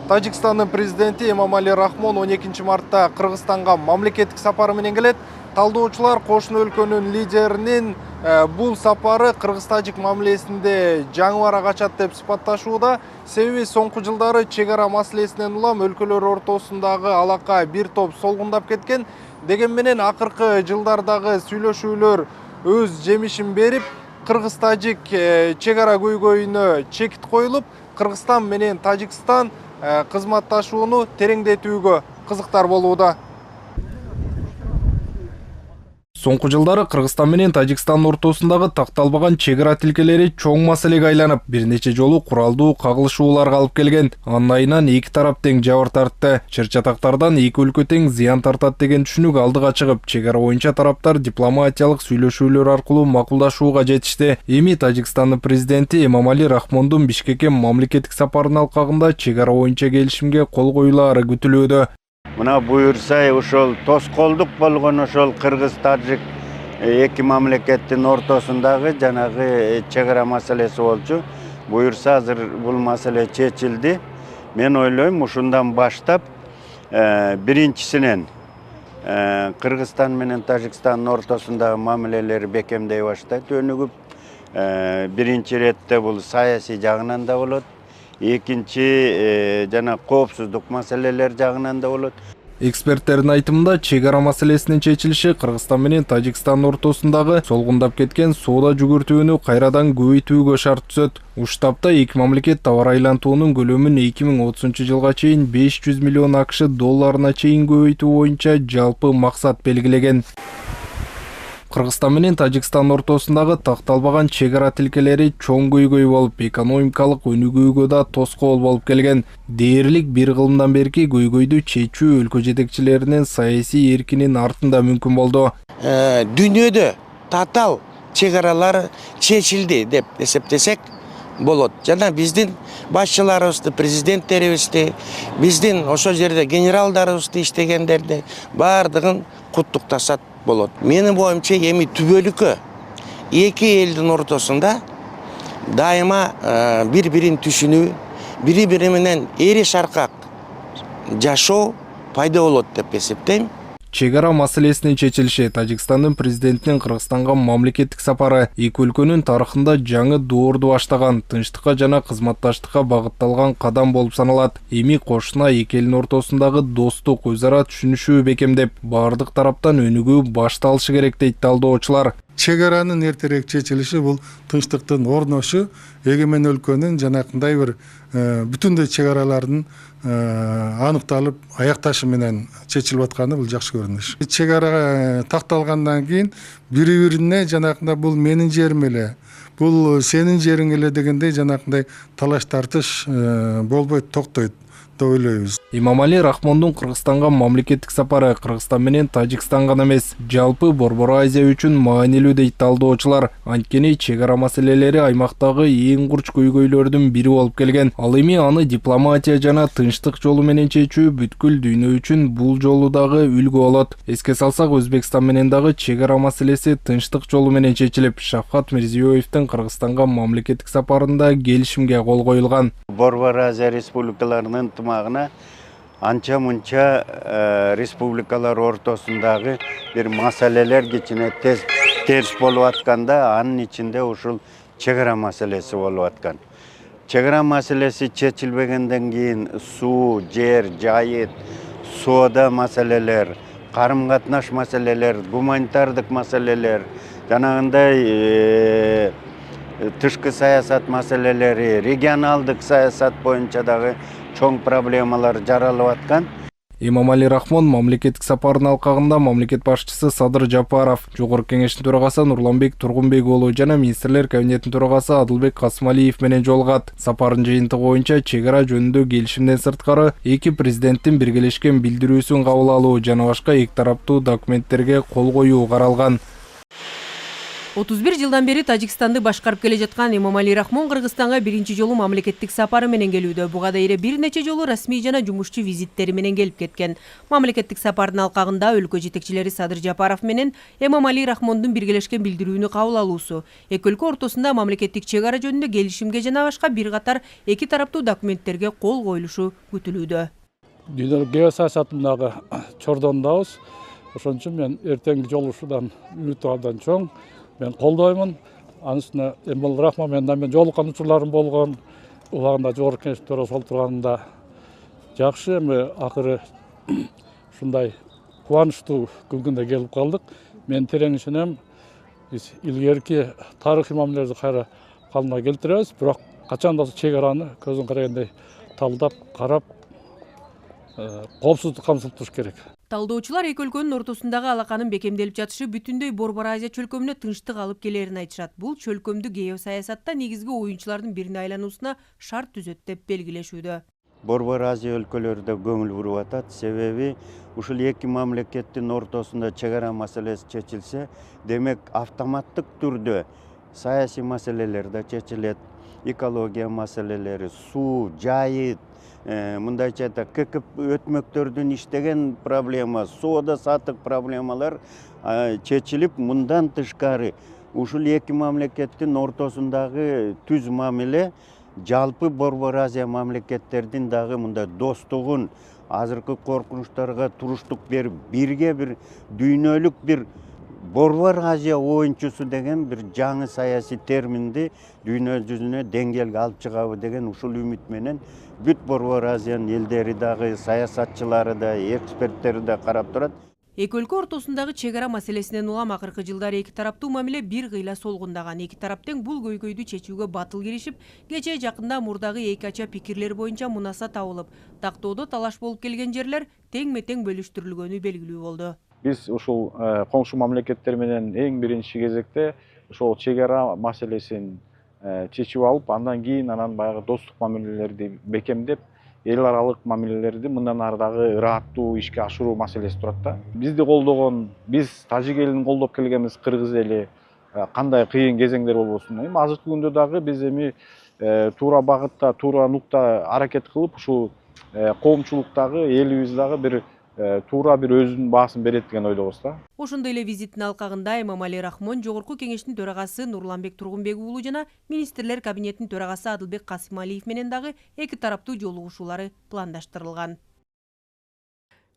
Тажикстандын президенти Эмомали Рахмон 12 мартта Кыргызстанга мамлекеттик сапары менен келет. Талдоочулар кошуна өлкөнүн лидеринин бул сапары Кыргыз-тажик мамилесинде жаңы барак ачат деп сыпатташууда. Себеби соңку жылдары чек ара маселесинен улам өлкөлөр ортосундагы алака бир топ солгундап кеткен. Деген менен акыркы жылдардагы сүйлөшүүлөр өз жемишин берип, Кыргыз-тажик чек ара көйгөйүнө чекит коюлуп, Кыргызстан менен Тажикстан кызматташууну тереңдетүүгө кызыктар болууда. Соңку жылдары Кыргызстан менен Тажикстан ортосундагы такталбаган чек ара тилкелери чоң маселеге айланып, бир нече жолу куралдуу кагылышууларга алып келген. Анын айынан эки тарап тең жабыр тартты. Чыр-чатактардан эки өлкө тең зыян тартат деген түшүнүк алдыга чыгып, чек ара боюнча тараптар дипломатиялык сүйлөшүүлөр аркылуу макулдашууга жетишти. Эми Тажикстандын президенти Эмомали Рахмондун Бишкекке мамлекеттик сапарынын алкагында чек ара боюнча келишимге кол коюлаары күтүлүүдө. Мына буюрса ошол тоскоолдук болгон ошол Кыргыз-Тажик эки мамлекеттин ортосундагы жанагы чек ара маселеси болчу. Буюрса азыр бул маселе чечилди. Мен ойлойм, ушундан баштап биринчисинен Кыргызстан менен Тажикстандын ортосундагы мамилелер бекемдей баштайт, өнүгүп. Биринчи иретте бул саясий жагынан да болот. Экинчи жана коопсуздук маселелер жагынан да болот. Эксперттердин айтымында чек ара маселесинин чечилиши Кыргызстан менен Тажикстан ортосундагы солгундап кеткен соода жүгүртүүнү кайрадан көбөйтүүгө шарт түзөт. Уштапта эки мамлекет товар айлантуунун көлөмүн 2030-жылга чейин 500 миллион АКШ долларына чейин көбөйтүү боюнча жалпы максат белгилеген. Кыргызстан менен Тажикстан ортосундагы такталбаган чек ара тилкелери чоң көйгөй болуп, экономикалык өнүгүүгө да тоскоол болуп келген. Дээрлик бир кылымдан берки көйгөйдү чечүү өлкө жетекчилеринин саясий эркинин артында мүмкүн болду. Дүйнөдө татаал чек аралар чечилди деп эсептесек болот. Жана биздин башчыларыбызды, президенттерибизди, биздин ошол жерде генералдарыбызды иштегендерди баардыгын куттуктасат болот. Менин оюмча эми түбөлүккө эки элдин ортосунда дайыма бири-бирин түшүнүү, бири-бири менен эри шаркак жашоо пайда болот деп эсептейм. Чек ара маселесинин чечилиши Тажикстандын президентинин Кыргызстанга мамлекеттик сапары эки өлкөнүн тарыхында жаңы доорду баштаган, тынчтыкка жана кызматташтыкка багытталган кадам болуп саналат. Эми кошуна эки элдин ортосундагы достук, өз ара түшүнүшүү бекемдеп, баардык тараптан өнүгүү башталышы керек дейт талдоочулар. Чек аранын эртерээк чечилиши бул тынчтыктын орношу, эгемен өлкөнүн жанакындай бир бүтүндөй чек аралардын аныкталып, аякташы менен чечилип атканы бул жакшы көрүнүш. Чек ара такталгандан кийин бири-бирине жанакындай бул менин жерим эле, бул сенин жериң эле дегендей жанакындай талаш тартыш болбойт, токтойт деп ойлойбуз. Эмомали Рахмондун Кыргызстанга мамлекеттик сапары Кыргызстан менен Тажикстан гана эмес, жалпы Борбор Азия үчүн маанилүү дейт талдоочулар. Анткени чек ара маселелери аймактагы эң курч көйгөйлөрдүн бири болуп келген. Ал эми аны дипломатия жана тынчтык жолу менен чечүү бүткүл дүйнө үчүн бул жолу дагы үлгү болот. Эске салсак, Өзбекстан менен дагы чек ара маселеси тынчтык жолу менен чечилип, Шавкат Мирзиёевдин Кыргызстанга мамлекеттик сапарында келишимге кол коюлган. Борбор Азия республикаларынын ынтымагына анча-мунча республикалар ортосундагы бир маселелер кичине терс болуп атканда, анын ичинде ушул чек ара маселеси болуп аткан. Чек ара маселеси чечилбегенден кийин суу, жер, жайыт, соода маселелер, карым-катнаш маселелер, гуманитардык маселелер, жанагындай тышкы саясат маселелери, регионалдык саясат боюнча дагы чоң проблемалар жаралып аткан. Эмомали Рахмон мамлекеттик сапарынын алкагында мамлекет башчысы Садыр Жапаров, Жогорку Кеңештин төрагасы Нурланбек Тургунбек уулу жана министрлер кабинетинин төрагасы Адылбек Касымалиев менен жолугат. Сапардын жыйынтыгы боюнча чек ара жөнүндө келишимден сырткары эки президенттин биргелешкен билдирүүсүн кабыл алуу жана башка эки тараптуу документтерге кол коюу каралган. 31 жылдан бери Тажикстанды башкарып келе жаткан Эмомали Рахмон Кыргызстанга биринчи жолу мамлекеттик сапары менен келүүдө. Буга дейре бир нече жолу расмий жана жумушчу визиттери менен келип кеткен. Мамлекеттик сапардын алкагында өлкө жетекчилери Садыр Жапаров менен Эмомали Рахмондун биргелешкен билдирүүнү кабыл алуусу, эки өлкө ортосунда мамлекеттик чек ара жөнүндө келишимге жана башка бир катар эки тараптуу документтерге кол коюлушу күтүлүүдө. Дүйнөлүк геосаясатындагы чордондабыз. Ошон үчүн мен эртеңки жолугушуудан үмүт абдан чоң. Мен колдоймун. Анын үстүнө Эмомали Рахмон менен жолуккан учурларым болгон. Убагында жогорку кеңеш төрөсү болуп турганында жакшы, эми акыры ушундай кубанычтуу күнгүндө келип калдык. Мен терең ишенем, биз илгерки тарыхый мамилелерди кайра калыбына келтиребиз, бирок качан да чек араны көзүн карагандай талдап, карап, коопсуздук камсыздыш керек. Талдоочулар эки өлкөнүн ортосундагы алаканын бекемделип жатышы бүтүндөй Борбор Азия чөлкөмүнө тынчтык алып келерин айтышат. Бул чөлкөмдү геосаясатта негизги оюнчулардын бирине айлануусуна шарт түзөт деп белгилешүүдө. Борбор Азия өлкөлөрү да көңүл буруп атат. Себеби ушул эки мамлекеттин ортосунда чек ара маселеси чечилсе, демек автоматтык түрдө саясий маселелер да чечилет, экология маселелери, суу, жайыт, мындайча ККП өтмөктөрдүн иштеген проблема, соода саттык проблемалар чечилип, мындан тышкары ушул эки мамлекеттин ортосундагы түз мамиле жалпы Борбор Азия мамлекеттердин дагы мындай достугун, азыркы коркунучтарга туруштук берип, бирге бир дүйнөлүк бир Борбор Азия оюнчусу деген бир жаңы саясий терминди дүйнө жүзүнө деңгээлге алып чыгабы деген ушул үмүт менен бүт Борбор Азиянын элдери дагы, саясатчылары да, эксперттери да карап турат. Эки өлкө ортосундагы чек ара маселесинен улам акыркы жылдары эки тараптуу мамиле бир кыйла солгундаган. Эки тарап тең бул көйгөйдү чечүүгө батыл киришип, кечээ жакында мурдагы эки ача пикирлер боюнча мунаса табылып, тактоодо талаш болуп келген жерлер теңме тең бөлүштүрүлгөнү белгилүү болду. Биз ушул коңшу мамлекеттер менен эң биринчи кезекте ошол чек ара маселесин чечип алып, андан кийин баягы достук мамилелерди бекемдеп, эл аралык мамилелерди мындан ары дагы ырааттуу ишке ашыруу маселеси турат да. Бизди колдогон, биз тажик элин колдоп келгенбиз, кыргыз эли кандай кыйын кезеңдер болбосун. Эми азыркы күндө дагы биз туура багытта, туура нукта аракет кылып, ушул коомчулуктагы элибиз дагы бир туура бир өзүнүн баасын берет деген ойдобуз да. Ошондой эле визиттин алкагында Эмомали Рахмон жогорку кеңештин төрагасы Нурланбек Тургунбек уулу жана министрлер кабинетинин төрагасы Адылбек Касымалиев менен дагы эки тараптуу жолугушуулары пландаштырылган.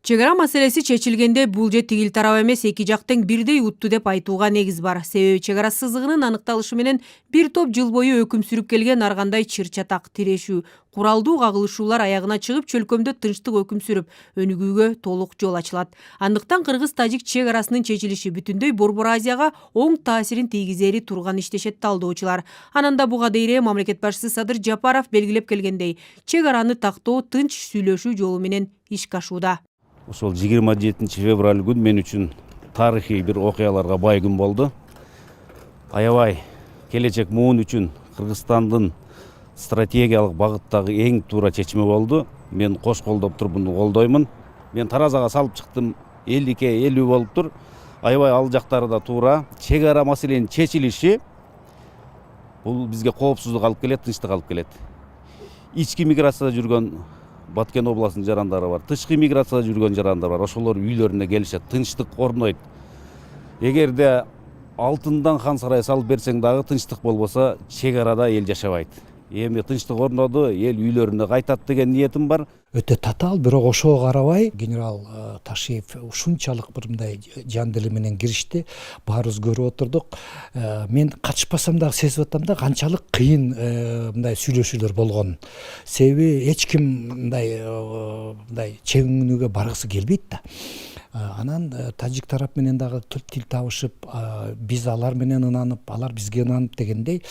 Чек ара маселеси чечилгенде бул же тигил тарап эмес, эки жак тең бирдей утту деп айтууга негиз бар. Себеби чек ара сызыгынын аныкталышы менен бир топ жыл бою өкүм сүрүп келген ар кандай чыр-чатак, тирешүү, куралдуу кагылышуулар аягына чыгып, чөлкөмдө тынчтык өкүм сүрүп, өнүгүүгө толук жол ачылат. Андыктан кыргыз-тажик чек арасынын чечилиши бүтүндөй Борбор Азияга оң таасирин тийгизери турган иштешет талдоочулар. Анан да буга дейре мамлекет башчысы Садыр Жапаров белгилеп келгендей, чек араны тактоо тынч сүйлөшүү жолу менен ишке ашууда. Ошол 27 февраль күн мен үчүн тарыхый бир окуяларга бай күн болду. Аябай келечек муун үчүн Кыргызстандын стратегиялык багыттагы эң туура чечими болду. Мен кош колдоп туруп муну колдоймун. Мен таразага салып чыктым, 50-50 болуп тур. Аябай ал жактары да туура. Чек ара маселенин чечилиши бул бизге коопсуздук алып келет, тынчтык алып келет. Ички миграцияда жүргөн Баткен областынын жарандары бар, тышкы миграцияда жүргөн жарандар бар. Ошолор үйлөрүнө келишет, тынчтык орнойт. Эгерде алтындан хан сарай салып берсең дагы тынчтык болбосо, чек арада эл жашабайт. Эми тынчтык орноду, эл үйлөрүнө кайтат деген ниетим бар. Өтө татаал, бирок ошого карабай генерал Ташиев ушунчалык бир мындай жан дили менен киришти. Баарыбыз көрүп отурдук. Мен катышпасам дагы сезип атам да канчалык кыйын мындай сүйлөшүүлөр болгон. Себеби эч ким мындай чегингүүгө баргысы келбейт да. Анан тажик тарап менен дагы тил табышып, биз алар менен ынанып, алар бизге ынанып дегендей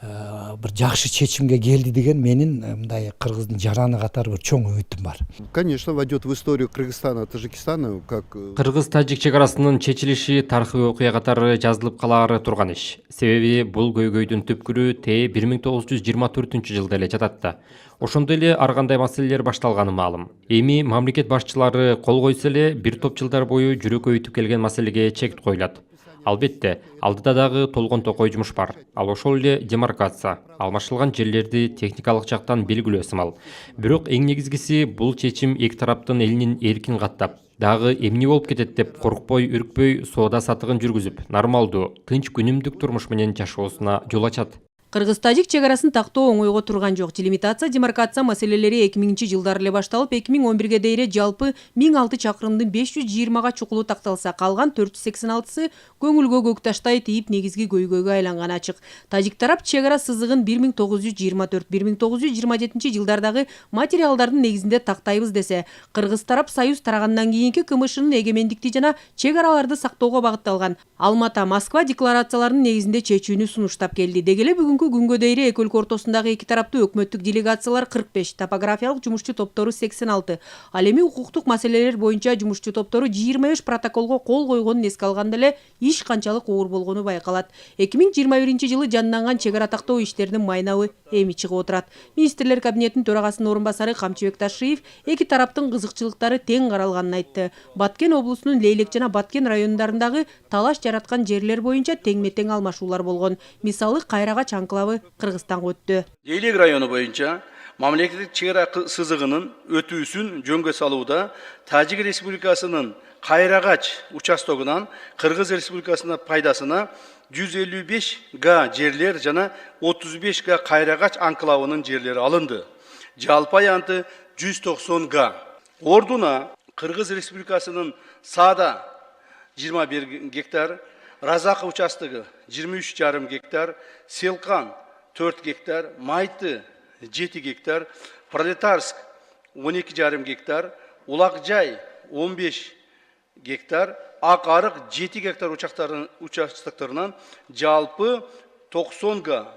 bir жакшы чечимге келди деген менин мындай кыргыздын жараны катары бир чоң үмүтүм бар. Конечно, войдет в историю Кыргызстана, Тажикистана как Кыргыз-тажик чек арасынын чечилиши тарыхый окуя катары жазылып калаары турган иш. Себеби бул көйгөйдүн түпкүрү 1924-жылда эле жатат да. Ошондой эле ар кандай маселелер башталганы маалым. Эми мамлекет башчылары кол койсо эле бир топ жылдар бою жүрөк өйтүп келген маселеге чек коюлат. Албетте, алдыда дагы толгон токой жумуш бар. Ал ошол эле демаркация, алмашылган жерлерди техникалык жактан белгилөө сымал. Бирок эң негизгиси бул чечим эки тараптын элинин эркин каттап, дагы эмне болуп кетет деп коркпой, үркпөй соода сатыгын жүргүзүп, нормалдуу, тынч күнүмдүк турмуш менен жашоосуна жол ачат. Кыргыз-тажик чегарасын тактоо оңойго турган жок. Делимитация, демаркация маселелери 2000-жылдары эле башталып, 2011-ге дейре жалпы 1006 чакырымдын 520га чукулу такталса, калган 486-сы көңүлгө көк таштай тийип негизги көйгөйгө айланган ачык. Тажик тарап чегара сызыгын 1924-1927 жылдардагы материалдардын негизинде тактайбыз десе, кыргыз тарап Союз тарагандан кийинки КМШнын эгемендикти жана чегараларды сактоого багытталган Алмата, Москва декларацияларынын негизинде чечүүнү сунуштап келди. Дегеле бүгүнкү күнгө дейре эки өлкө ортосундагы эки тараптуу өкмөттүк делегациялар 45, топографиялык жумушчу топтору 86, ал эми укуктук маселелер боюнча жумушчу топтору 25 протоколго кол койгонун эске алганда эле иш канчалык оор болгону байкалат. 2021-жылы жанданган чегара тактоо иштеринин майнабы эми чыгып отурат. Министрлер кабинетинин төрагасынын орун басары Камчыбек Ташиев эки тараптын кызыкчылыктары тең каралганын айтты. Баткен облусунун Лейлек жана Баткен районундарындагы талаш жараткан жерлер боюнча теңме-тең алмашуулар болгон. Мисалы Кайрагач анклавы Кыргызстанга өттү. Лейлек району боюнча мамлекеттик чегара сызыгынын өтүүсүн жөнгө салууда Тажик Республикасынын Кайрагач участогунан Кыргыз Республикасына пайдасына 155 га жерлер жана 35 га Кайрагач анклавынын жерлери алынды. Жалпы аянты 190 га. Ордуна Кыргыз Республикасынын Саада 21 гектар, Разакы участогы 23,5 гектар, Селкан 4 гектар, Майты 7 гектар, Пролетарск 12,5 гектар, Улакжай 15 гектар, Акарык 7 гектар участоктарынан жалпы 90 га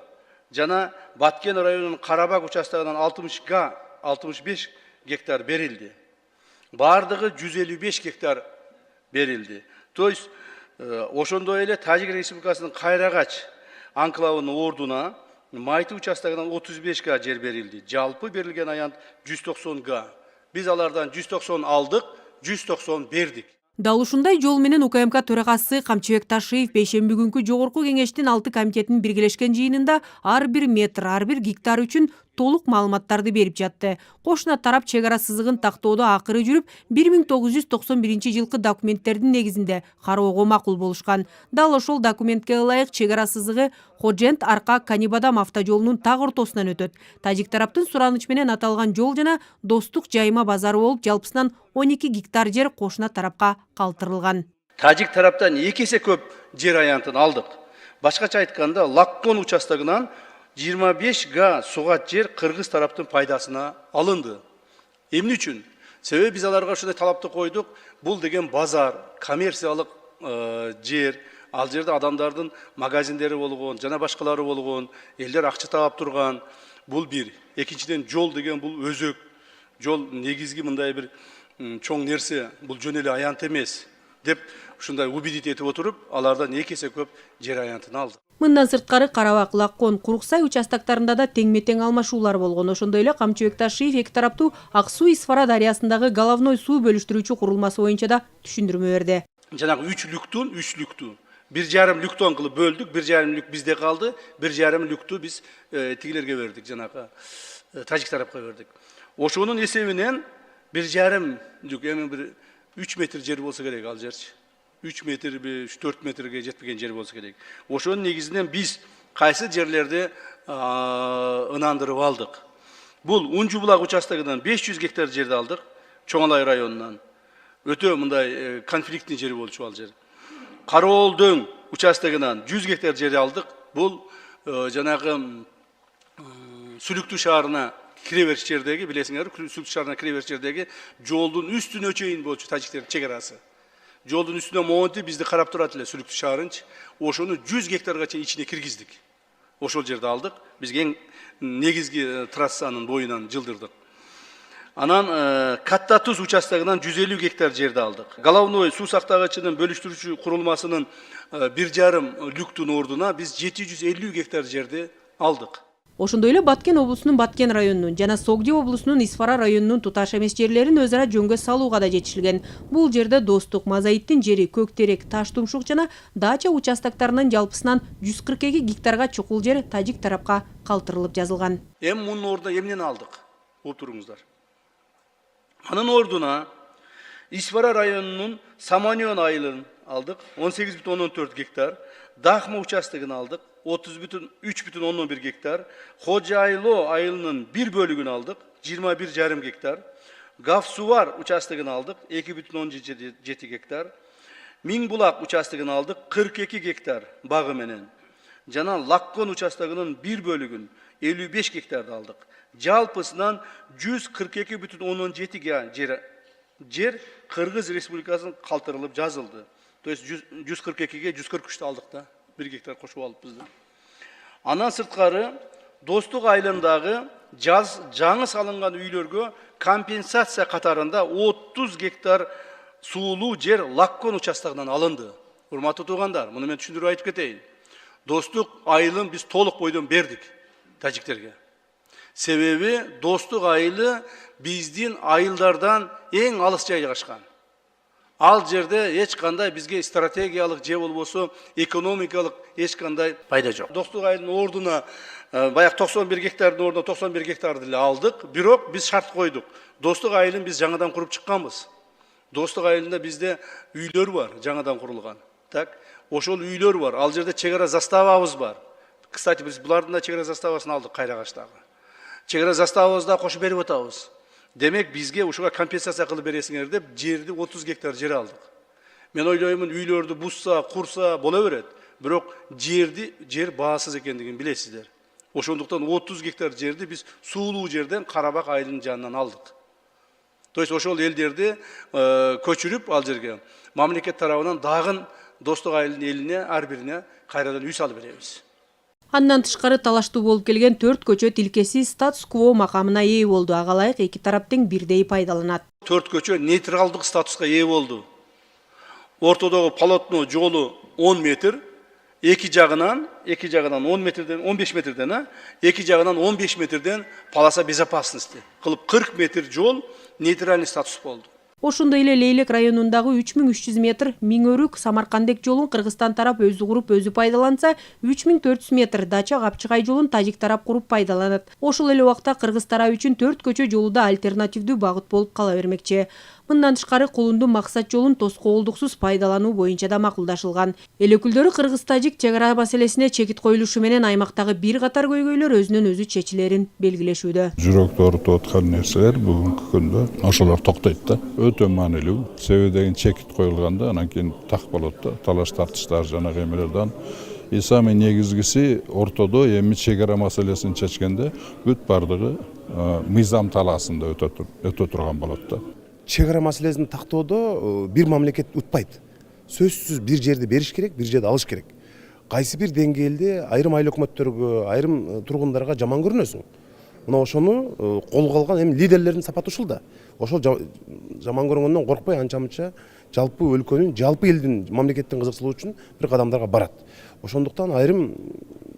жана Баткен районунун Карабак участогунан 65 гектар берилди. Бардыгы 155 гектар берилди. То есть ошондой эле Тажик Республикасынын Кайрагач анклавынын ордуна Майты участогунан 35 га жер берилди. Жалпы берилген аянт 190 га. Биз алардан 190 алдык, 190 бердик. Дал ушундай жол менен УКМК төрагасы Камчыбек Ташиев бейшемби күнкү жогорку кеңештин 6 комитетинин биргелешкен жыйынында ар бир метр, ар бир гектар үчүн толук маалыматтарды берип жатты. Кошуна тарап чегара сызыгын тактоодо акыры жүрүп, 1991-жылкы документтердин негизинде кароого макул болушкан. Дал ошол документке ылайык чегара сызыгы Ходжент Арка Канибадам автожолунун так ортосунан өтөт. Тажик тараптын сураныч менен аталган жол жана Достук жайма базары болуп, жалпысынан 12 гектар жер кошуна тарапка калтырылган. Тажик тараптан 2 эсе көп жер аянтын алдык. Башкача айтканда, Лаккон участогунан 25 га сугат жер Кыргыз тараптын пайдасына алынды. Эмне үчүн? Себеби биз аларга ушундай талапты койдук. Бул деген базар, коммерциялык жер, ал жерде адамдардын магазиндери болгон, жана башкалары болгон, элдер акча таап турган. Бул бир. Экинчиден жол деген бул өзөк. Жол негизги мындай бир чоң нерсе, бул жөн эле аянт эмес деп ушундай убедить этип отуруп, алардан 2 эсе көп жер аянтын алды. Мындан сырткары Карабак, Лаккон, Куруксай участоктарында да теңме-тең алмашуулар болгон. Ошондой эле Камчыбек Ташиев эки тараптуу Ак суу Исфара дарыясындагы головной суу бөлүштүрүүчү курулмасы боюнча да түшүндүрмө берди. Жанагы 3 люктун 3 люкту 1,5 люктон кылып бөлдүк, 1,5 люк бизде калды, 1,5 люкту биз тигилерге бердик, жанагы Тажик тарапка бердик. Ошонун эсебинен 1,5 люк, эми бир 3 метр жер болсо керек ал жерчи. 3 метр, 4 метрге жетпеген жер болсо керек. Ошонун негизинен биз кайсы жерлерди ынандырып алдык. Бул Унжубулак участогунан 500 гектар жерди алдык, Чоңалай районунан. Өтө мындай конфликттин жери болчу ал жер. Кароолдөң участогунан 100 гектар жерди алдык. Бул жанагы Сүлүктүү шаарына кире бериш жердеги, билесиңер, Сүлүктүү шаарына кире бериш жердеги жолдун үстүнө чейин болчу тажиктердин чегарасы. Жолдун үстүнө монти бизди карап турат эле Сүлүктүү шаарынчы. Ошону 100 гектарга чейин ичине киргиздик. Ошол жерди алдык. Бизге эң негизги трассанын боюнан жылдырдык. Анан Каттатуз участогунан 150 гектар жерди алдык. Головной суу сактагычынын бөлүштүрүүчү курулмасынын 1,5 люктун ордуна биз 750 гектар жерди алдык. Ошондой эле Баткен облусунун Баткен районунун жана Согди облусунун Исфара районунун туташ эмес жерлерин өз ара жөнгө салууга да жетишилген. Бул жерде Достук Мазаиттин жери Көктерек, Таштумшук жана дача участоктарынын жалпысынан 142 гектарга чукул жер тажик тарапка калтырылып жазылган. Мунун ордуна эмнени алдык? Угуп туруңуздар. Анын ордуна Исфара районунун Саманион айылын алдык, 18,14 гектар, Дахма участогун алдык, 3,11 гектар, Хожайло айылынын 1 бөлүгүн алдык, 21,5 гектар, Гавсувар участогун алдык, 2,17 гектар, Миңбулак участогун алдык, 42 гектар багы менен. Жана Лаккон участогунун 1 бөлүгүн 55 гектарды алдык. Жалпысынан 142,17 жер Кыргыз Республикасынын калтырылып жазылды. То есть 142-ге 143 алдык да, 1 гектар кошуп алып бизди. Анан сырткары Достук айылындагы жаңы салынган үйлөргө компенсация катарында 30 гектар суулуу жер Лаккон участогунан алынды. Урматтуу туугандар, муну мен түшүндүрүп айтып кетейин. Достук айылын биз толук бойдон бердик тажиктерге. Себеби Достук айылы биздин айылдардан эң алыс жайгашкан. Ал жерде эч кандай бизге стратегиялык же болбосо экономикалык эч кандай пайда жок. Достук айылынын ордуна баягы 91 гектардын ордуна 91 гектарды эле алдык, бирок биз шарт койдук. Достук айылын биз жаңадан куруп чыкканбыз. Достук айылында бизде үйлөр бар, жаңадан курулган. Так, ошол үйлөр бар. Ал жерде чегара заставабыз бар. Кстати, биз булардын да чегара заставасын алдык Кайрагачтагы. Чегара заставабызды да кошуп берип атабыз. Демек бизге ушуга компенсация кылып бересиңер деп жерди 30 гектар жер алдык. Мен ойлоймун үйлөрдү бузса, курса боло берет. Бирок жер баасыз экендигин билесиздер. Ошондуктан 30 гектар жерди биз суулуу жерден Карабак айылынын жанынан алдык. То есть ошол элдерди көчүрүп ал жерге мамлекет тарабынан дагы Достук айылынын элине ар бирине кайрадан үй салып беребиз. Андан тышкары талаштуу болуп келген 4 көчө тилкеси статус-кво макамына ээ болду. Ага ылайык эки тарап тең бирдей пайдаланат. 4 көчө нейтралдык статуска ээ болду. Ортодогу полотно жолу 10 метр, эки жагынан 10 метрден 15 метрден, эки жагынан 15 метрден полоса безопасности кылып 40 метр жол нейтральный статус болду. Ошондой эле Лейлек районундагы 3300 метр Миңөрүк Самаркандек жолун Кыргызстан тарап өзү куруп өзү пайдаланса, 3400 метр Дача Капчыгай жолун тажик тарап куруп пайдаланат. Ошол эле убакта Кыргыз тарап үчүн 4 көчө жолу да альтернативдүү багыт болуп кала бермекчи. Мындан тышкары Кулундун максат жолун тоскоолдуксуз пайдалануу боюнча да макулдашылган. Эл өкүлдөрү Кыргыз-тажик чегара маселесине чекит коюлушу менен аймактагы бир катар көйгөйлөр өзүнөн өзү чечилерин белгилешүүдө. Жүрөктү ооруп аткан нерселер бүгүнкү күндө ошолор токтойт да. Өтө маанилүү. Себеби деген чекит коюлганда анан кийин так болот да. Талаш тартыштар жана эмелерден. И самый негизгиси ортодо эми чегара маселесин чечкенде бүт бардыгы мыйзам талаасында өтө турган болот да. Чегара маселесин тактоодо бир мамлекет утпайт. Сөзсүз бир жерди бериш керек, бир жерди алыш керек. Кайсы бир деңгээлде айрым айыл өкмөттөргө, айрым тургундарга жаман көрүнөсүң. Мына ошону колго алган эми лидерлердин сапаты ушул да. Ошол жаман көргөндөн коркпой анча-мынча жалпы өлкөнүн, жалпы элдин, мамлекеттин кызыкчылыгы үчүн бир кадамдарга барат. Ошондуктан айрым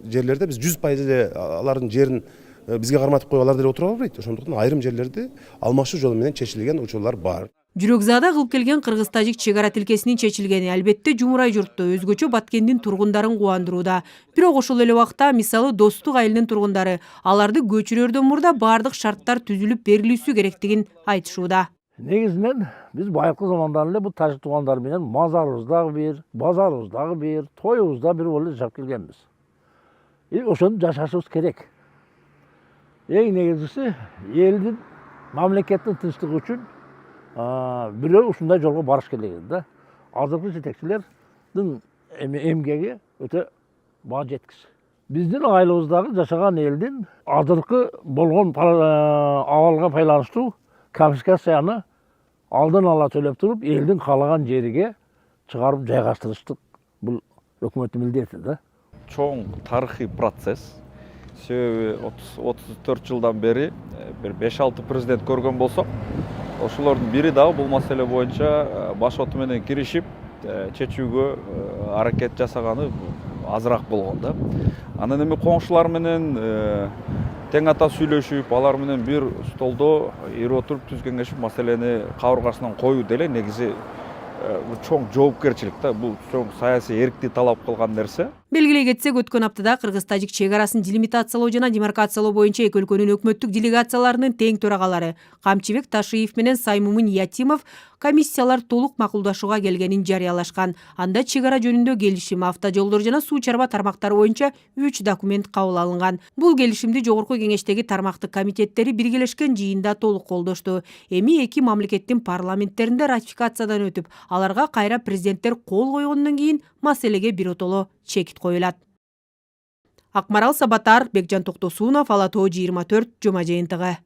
жерлерде биз 100% эле алардын жерин бизге карматып коюп алар деле отура албайт. Ошондуктан айрым жерлерде алмашуу жолу менен чечилген учурлар бар. Жүрөкзада кылып келген Кыргыз-тажик чегара тилкесинин чечилгени албетте жумурай журтты өзгөчө Баткендин тургундарын кубандырууда. Бирок ошол эле убакта мисалы Достук айылынын тургундары аларды көчүрөрдөн мурда бардык шарттар түзүлүп берилүүсү керектигин айтышууда. Негизинен биз байыркы замандан эле бул тажик туугандар менен мазарыбыздагы бир, базарыбыздагы бир, тоюбузда бир болуп жашап келгенбиз. Ошону жашашыбыз керек. Эң негизгиси элдин, мамлекеттин тынчтыгы үчүн бирөө ушундай жолго барыш керек да. Азыркы жетекчилердин эмгеги өтө баа жеткис. Биздин айылыбыздагы жашаган элдин азыркы болгон абалга байланыштуу конфискацияны алдын ала төлөп туруп, элдин каалаган жериге чыгарып жайгаштырыштык бул өкмөттүн милдети да. Чоң тарыхый процесс. Себеби 34 жылдан бери бир 5-6 президент көргөн болсок, ошолордун бири дагы бул маселе боюнча баш оту менен киришип чечүүгө аракет жасаганы азыраак болгон да. Анан эми коңшулар менен тең ата сүйлөшүп, алар менен бир столдо отуруп түз кеңешип маселени кабыргасынан коюу деле негизи чоң жоопкерчилик да. Бул чоң саясий эркти талап кылган нерсе. Белгилей кетсек, өткөн аптада кыргыз-тажик чек арасын делимитациялоо жана демаркациялоо боюнча эки өлкөнүн өкмөттүк делегацияларынын тең төрагалары Камчыбек Ташиев менен Саймумин Ятимов комиссиялар толук макулдашууга келгенин жарыялашкан. Анда чек ара жөнүндө келишим, автожолдор жана суу чарба тармактары боюнча 3 документ кабыл алынган. Бул келишимди жогорку кеңештеги тармактык комитеттери биргелешкен жыйында толук колдошту. Эми эки мамлекеттин парламенттеринде ратификациядан өтүп, аларга кайра президенттер кол койгондон кийин маселеге биротоло чекит коюлат. Акмарал Сабатар, Бекжан Токтосунов, Ала Тоо 24, Жома жыйынтыгы.